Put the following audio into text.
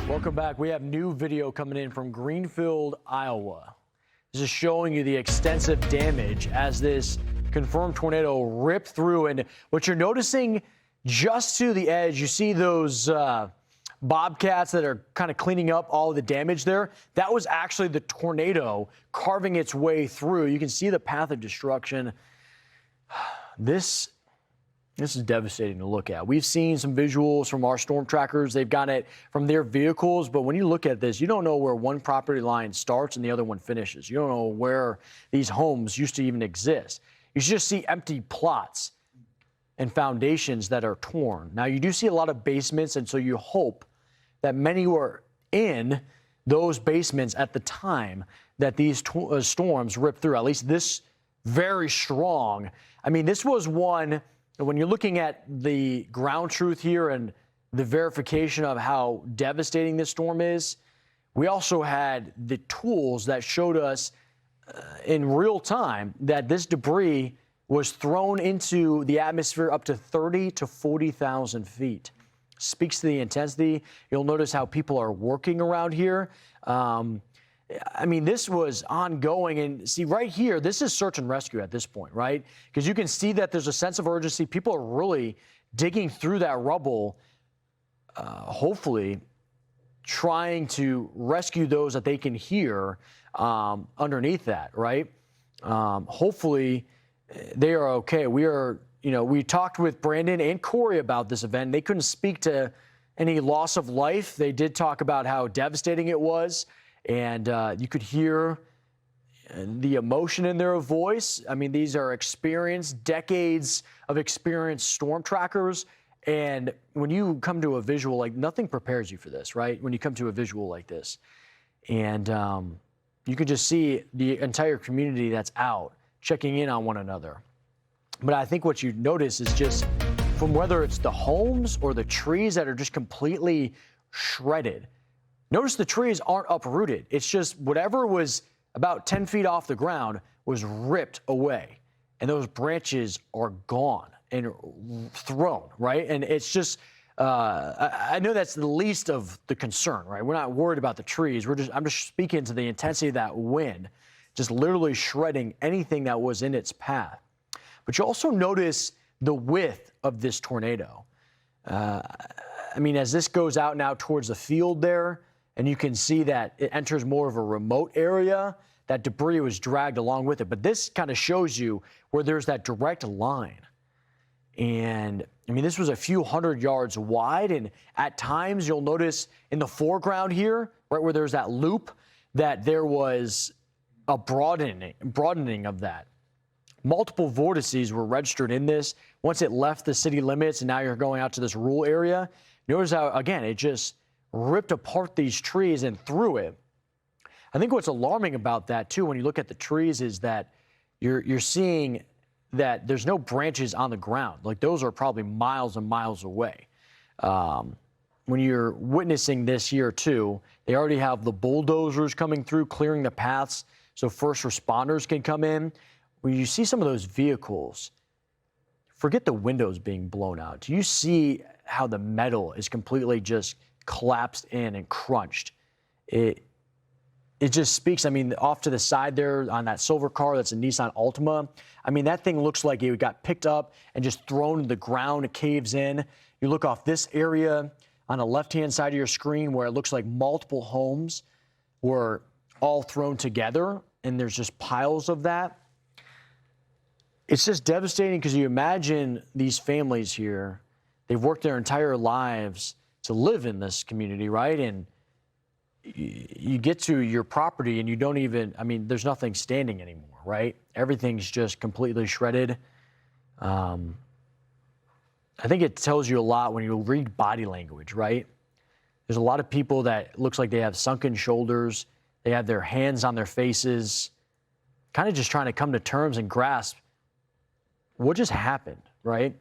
Welcome back. We have new video coming in from Greenfield, Iowa. This is showing you the extensive damage as this confirmed tornado ripped through. And what you're noticing just to the edge, you see those bobcats that are kind of cleaning up all of the damage there. That was actually the tornado carving its way through. You can see the path of destruction. This is devastating to look at. We've seen some visuals from our storm trackers. They've got it from their vehicles, but when you look at this, you don't know where one property line starts and the other one finishes. You don't know where these homes used to even exist. You just see empty plots and foundations that are torn. Now, you do see a lot of basements, and so you hope that many were in those basements at the time that these storms ripped through, at least this very strong. I mean, this was one. When you're looking at the ground truth here and the verification of how devastating this storm is, we also had the tools that showed us in real time that this debris was thrown into the atmosphere up to 30 to 40,000 feet. Speaks to the intensity. You'll notice how people are working around here. I mean, this was ongoing. And see, right here, this is search and rescue at this point, right? Because you can see that there's a sense of urgency. People are really digging through that rubble, hopefully trying to rescue those that they can hear underneath that, right? Hopefully they are okay. We talked with Brandon and Corey about this event. They couldn't speak to any loss of life. They did talk about how devastating it was. And you could hear the emotion in their voice. I mean, these are experienced, decades of experienced storm trackers. And when you come to a visual, like, nothing prepares you for this, right? When you come to a visual like this. And you can just see the entire community that's out checking in on one another. But I think what you notice is just from whether it's the homes or the trees that are just completely shredded. Notice the trees aren't uprooted. It's just whatever was about 10 feet off the ground was ripped away. And those branches are gone and thrown, right? And it's just, I know that's the least of the concern, right? We're not worried about the trees. I'm just speaking to the intensity of that wind, just literally shredding anything that was in its path. But you also notice the width of this tornado. I mean, as this goes out now towards the field there, and you can see that it enters more of a remote area, that debris was dragged along with it. But this kind of shows you where there's that direct line. And I mean, this was a few hundred yards wide. And at times you'll notice in the foreground here, right where there's that loop, that there was a broadening of that. Multiple vortices were registered in this. Once it left the city limits and now you're going out to this rural area, notice how, again, it just ripped apart these trees and through it. I think what's alarming about that, too, when you look at the trees, is that you're seeing that there's no branches on the ground. Like, those are probably miles and miles away. When you're witnessing this here, too, they already have the bulldozers coming through, clearing the paths so first responders can come in. When you see some of those vehicles, forget the windows being blown out. Do you see how the metal is completely just collapsed in and crunched? It just speaks. I mean, off to the side there on that silver car, that's a Nissan Altima. I mean, that thing looks like it got picked up and just thrown to the ground. It caves in. You look off this area on the left-hand side of your screen where it looks like multiple homes were all thrown together, and there's just piles of that. It's just devastating because you imagine these families here, they've worked their entire lives to live in this community, right? And you get to your property and you don't even, I mean, there's nothing standing anymore, right? Everything's just completely shredded. I think it tells you a lot when you read body language, right? There's a lot of people that looks like they have sunken shoulders. They have their hands on their faces, kind of just trying to come to terms and grasp what just happened, right?